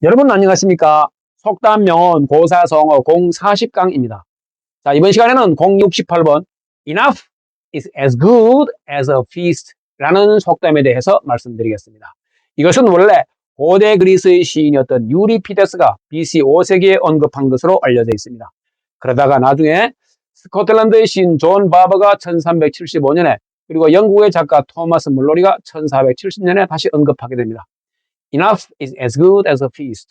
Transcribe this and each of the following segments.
여러분 안녕하십니까? 속담 명언 고사성어 040강입니다. 자, 이번 시간에는 068번 Enough is as good as a feast 라는 속담에 대해서 말씀드리겠습니다. 이것은 원래 고대 그리스의 시인이었던 유리피데스가 BC 5세기에 언급한 것으로 알려져 있습니다. 그러다가 나중에 스코틀랜드의 시인 존 바버가 1375년에 그리고 영국의 작가 토마스 물로리가 1470년에 다시 언급하게 됩니다. Enough is as good as a feast.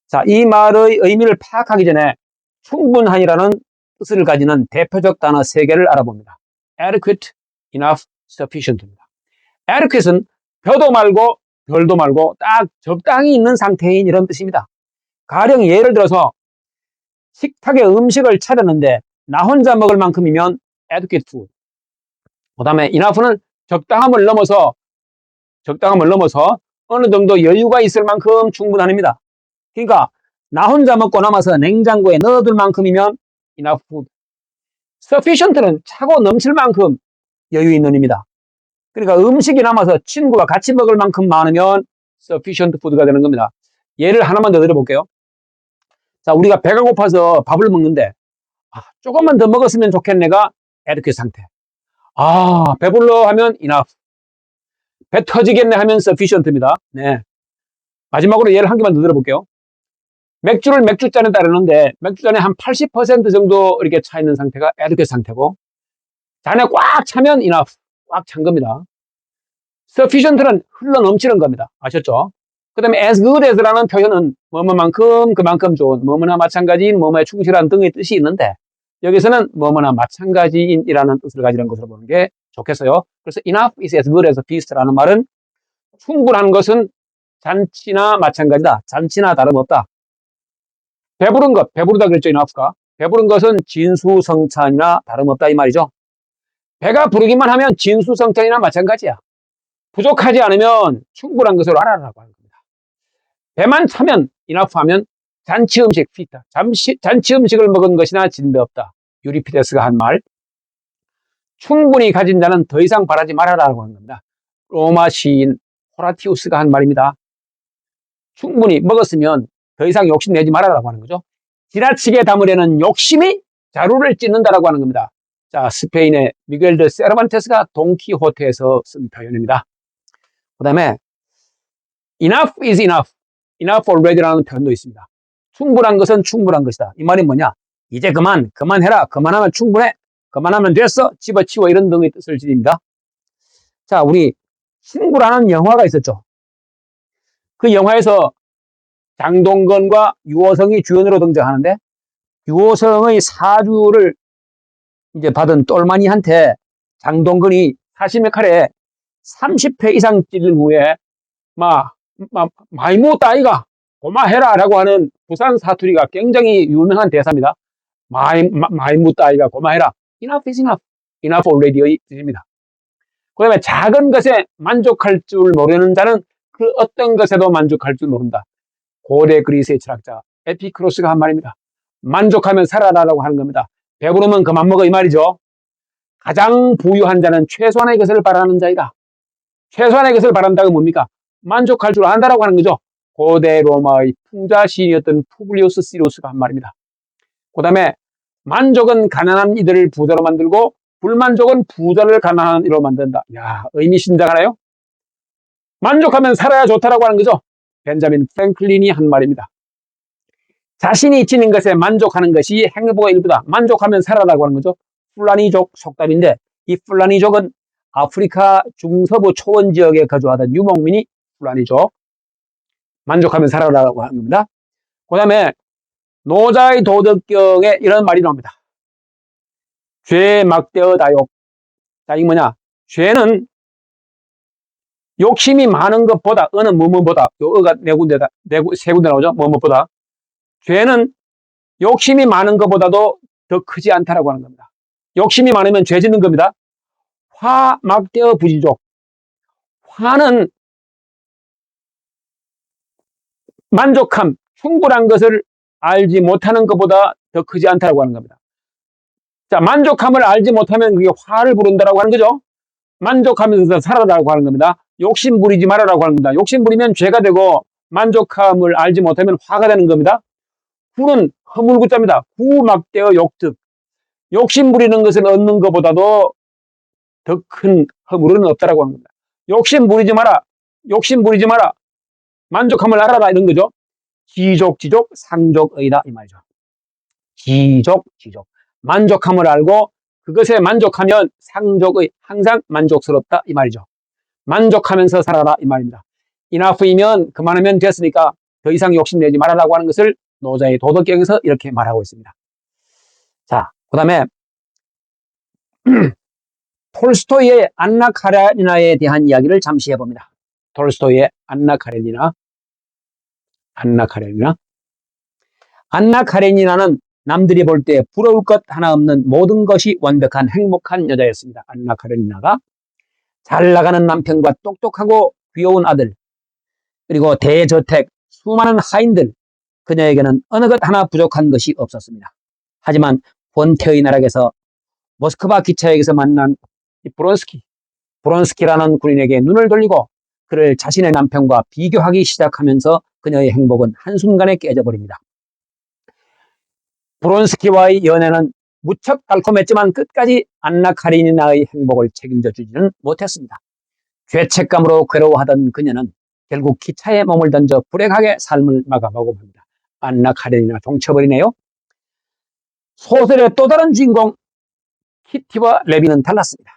자, 이 말의 의미를 파악하기 전에 충분한이라는 뜻을 가지는 대표적 단어 3개를 알아봅니다. adequate, enough, sufficient입니다. adequate는 벼도 말고 별도 말고 딱 적당히 있는 상태인 이런 뜻입니다. 가령 예를 들어서 식탁에 음식을 차렸는데 나 혼자 먹을 만큼이면 adequate food. 그 다음에 enough는 적당함을 넘어서 어느 정도 여유가 있을 만큼 충분합니다. 그러니까 나 혼자 먹고 남아서 냉장고에 넣어둘 만큼이면 enough food. sufficient는 차고 넘칠 만큼 여유 있는 입니다. 그러니까 음식이 남아서 친구가 같이 먹을 만큼 많으면 sufficient food가 되는 겁니다. 예를 하나만 더 드려볼게요. 자, 우리가 배가 고파서 밥을 먹는데 조금만 더 먹었으면 좋겠네가 adequate 상태. 배불러 하면 enough. 배 터지겠네 하면 sufficient입니다. 네. 마지막으로 예를 한 개만 더 들어볼게요. 맥주를 맥주잔에 따르는데 맥주잔에 한 80% 정도 이렇게 차 있는 상태가 adequate 상태고 잔에 꽉 차면 enough, 꽉 찬 겁니다. sufficient는 흘러 넘치는 겁니다. 아셨죠? 그 다음에 as good as라는 표현은 뭐뭐만큼 그만큼 좋은, 뭐뭐나 마찬가지인, 뭐뭐에 충실한 등의 뜻이 있는데 여기서는 뭐뭐나 마찬가지인이라는 뜻을 가지는 것으로 보는 게 좋겠어요. 그래서 enough is as good as a feast라는 말은 충분한 것은 잔치나 마찬가지다. 잔치나 다름없다. 배부른 것, 배부르다 그랬죠, enough가. 배부른 것은 진수성찬이나 다름없다 이 말이죠. 배가 부르기만 하면 진수성찬이나 마찬가지야. 부족하지 않으면 충분한 것으로 알아라라고 하는 겁니다. 배만 차면 enough 하면 잔치 음식 피타. 잔치 음식을 먹은 것이나 진배 없다. 유리피데스가 한 말. 충분히 가진 자는 더 이상 바라지 말아라라고 하는 겁니다. 로마 시인 호라티우스가 한 말입니다. 충분히 먹었으면 더 이상 욕심내지 말아라고 하는 거죠. 지나치게 담으려는 욕심이 자루를 찢는다라고 하는 겁니다. 자, 스페인의 미겔 데 세르반테스가 돈키호테에서 쓴 표현입니다. 그 다음에 enough is enough, enough already라는 표현도 있습니다. 충분한 것은 충분한 것이다. 이 말이 뭐냐? 이제 그만해라, 그만하면 충분해, 그만하면 됐어, 집어치워 이런 등의 뜻을 지닙니다. 자, 우리 친구라는 영화가 있었죠. 그 영화에서 장동건과 유호성이 주연으로 등장하는데 유호성의 사주를 이제 받은 똘마니한테 장동건이 사심의 칼에 30회 이상 찔린 후에 많이 못다 아이가 고마해라 라고 하는 부산 사투리가 굉장히 유명한 대사입니다. 많이 못다 아이가 고마해라. Enough is enough. Enough already의 뜻입니다. 그 다음에 작은 것에 만족할 줄 모르는 자는 그 어떤 것에도 만족할 줄 모른다. 고대 그리스의 철학자 에피크로스가 한 말입니다. 만족하면 살아라라고 하는 겁니다. 배부르면 그만 먹어 이 말이죠. 가장 부유한 자는 최소한의 것을 바라는 자이다. 최소한의 것을 바란다고 뭡니까? 만족할 줄 안다라고 하는 거죠. 고대 로마의 풍자 시인이었던 푸블리우스 시루스가 한 말입니다. 그 다음에 만족은 가난한 이들을 부자로 만들고 불만족은 부자를 가난한 이로 만든다. 야, 의미심장하나요? 만족하면 살아야 좋다라고 하는 거죠. 벤자민 프랭클린이 한 말입니다. 자신이 지닌 것에 만족하는 것이 행복의 일부다. 만족하면 살아라고 하는 거죠. 풀라니족 속담인데 이 풀라니족은 아프리카 중서부 초원 지역에 거주하던 유목민이 풀라니족. 만족하면 살아라고 하는 겁니다. 그 다음에 노자의 도덕경에 이런 말이 나옵니다. 죄 막대어 다욕. 자, 이게 뭐냐? 죄는 욕심이 많은 것보다 어느 뭐뭐보다 어가 세 군데 나오죠. 뭐뭐보다 죄는 욕심이 많은 것보다도 더 크지 않다라고 하는 겁니다. 욕심이 많으면 죄 짓는 겁니다. 화 막대어 부지족. 화는 만족함, 충분한 것을 알지 못하는 것보다 더 크지 않다라고 하는 겁니다. 자, 만족함을 알지 못하면 그게 화를 부른다라고 하는 거죠. 만족하면서 살아라고 하는 겁니다. 욕심 부리지 말아라고 하는 겁니다. 욕심 부리면 죄가 되고 만족함을 알지 못하면 화가 되는 겁니다. 구는 허물구자입니다. 구막대어 욕득. 욕심 부리는 것을 얻는 것보다도 더 큰 허물은 없다라고 하는 겁니다. 욕심 부리지 마라. 욕심 부리지 마라. 만족함을 알아라. 이런 거죠. 지족, 상족의다. 이 말이죠. 지족. 만족함을 알고 그것에 만족하면 상족의, 항상 만족스럽다. 이 말이죠. 만족하면서 살아라. 이 말입니다. enough이면 그만하면 됐으니까 더 이상 욕심내지 말아라고 하는 것을 노자의 도덕경에서 이렇게 말하고 있습니다. 자, 그 다음에 톨스토이의 안나 카레니나에 대한 이야기를 잠시 해봅니다. 톨스토이의 안나 카레니나는 남들이 볼 때 부러울 것 하나 없는 모든 것이 완벽한 행복한 여자였습니다. 안나 카레니나가 잘 나가는 남편과 똑똑하고 귀여운 아들, 그리고 대저택, 수많은 하인들, 그녀에게는 어느 것 하나 부족한 것이 없었습니다. 하지만 본태의 나락에서 모스크바 기차역에서 만난 브론스키라는 군인에게 눈을 돌리고 그를 자신의 남편과 비교하기 시작하면서 그녀의 행복은 한순간에 깨져버립니다. 브론스키와의 연애는 무척 달콤했지만 끝까지 안나 카레니나의 행복을 책임져 주지는 못했습니다. 죄책감으로 괴로워하던 그녀는 결국 기차에 몸을 던져 불행하게 삶을 마감하고 맙니다. 안나 카레니나 종쳐버리네요. 소설의 또 다른 주인공 키티와 레빈은 달랐습니다.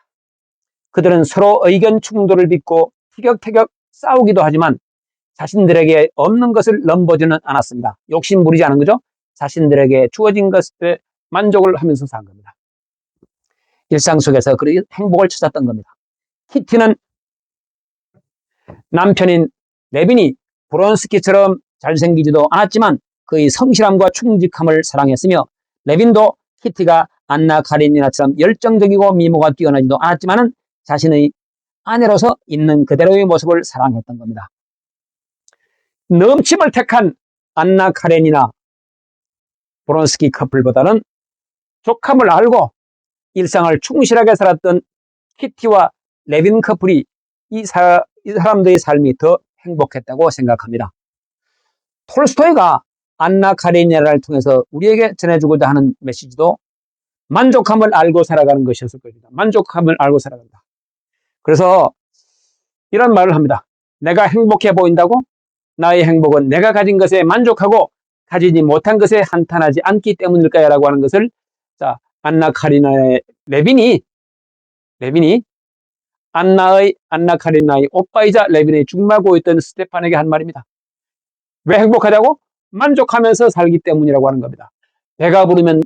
그들은 서로 의견 충돌을 빚고 티격태격 싸우기도 하지만 자신들에게 없는 것을 넘보지는 않았습니다. 욕심 부리지 않은 거죠. 자신들에게 주어진 것에 만족을 하면서 산 겁니다. 일상 속에서 그 행복을 찾았던 겁니다. 키티는 남편인 레빈이 브론스키처럼 잘생기지도 않았지만 그의 성실함과 충직함을 사랑했으며, 레빈도 키티가 안나 카레니나처럼 열정적이고 미모가 뛰어나지도 않았지만 자신의 아내로서 있는 그대로의 모습을 사랑했던 겁니다. 넘침을 택한 안나 카레니나 브론스키 커플보다는 족함을 알고 일상을 충실하게 살았던 키티와 레빈 커플이 이 사람들의 삶이 더 행복했다고 생각합니다. 톨스토이가 안나 카레니나를 통해서 우리에게 전해주고자 하는 메시지도 만족함을 알고 살아가는 것이었을 겁니다. 만족함을 알고 살아간다. 그래서 이런 말을 합니다. 내가 행복해 보인다고? 나의 행복은 내가 가진 것에 만족하고 가지지 못한 것에 한탄하지 않기 때문일까요? 라고 하는 것을, 자, 안나 카레니나의 레빈이 안나 카레니나의 오빠이자 레빈의 중마고였던 스테판에게 한 말입니다. 왜 행복하다고? 만족하면서 살기 때문이라고 하는 겁니다. 배가 부르면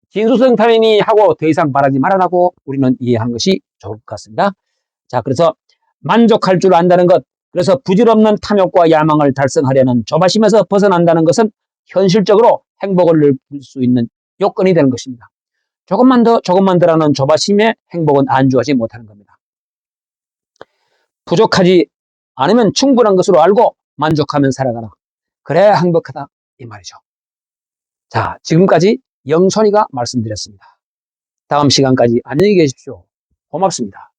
진수성탄이니 하고 더 이상 말하지 말아라고 우리는 이해하는 것이 좋을 것 같습니다. 자, 그래서 만족할 줄 안다는 것, 그래서 부질없는 탐욕과 야망을 달성하려는 조바심에서 벗어난다는 것은 현실적으로 행복을 누릴 수 있는 요건이 되는 것입니다. 조금만 더라는 조바심에 행복은 안주하지 못하는 겁니다. 부족하지 않으면 충분한 것으로 알고 만족하면 살아가라. 그래야 행복하다, 이 말이죠. 자, 지금까지 영선이가 말씀드렸습니다. 다음 시간까지 안녕히 계십시오. 고맙습니다.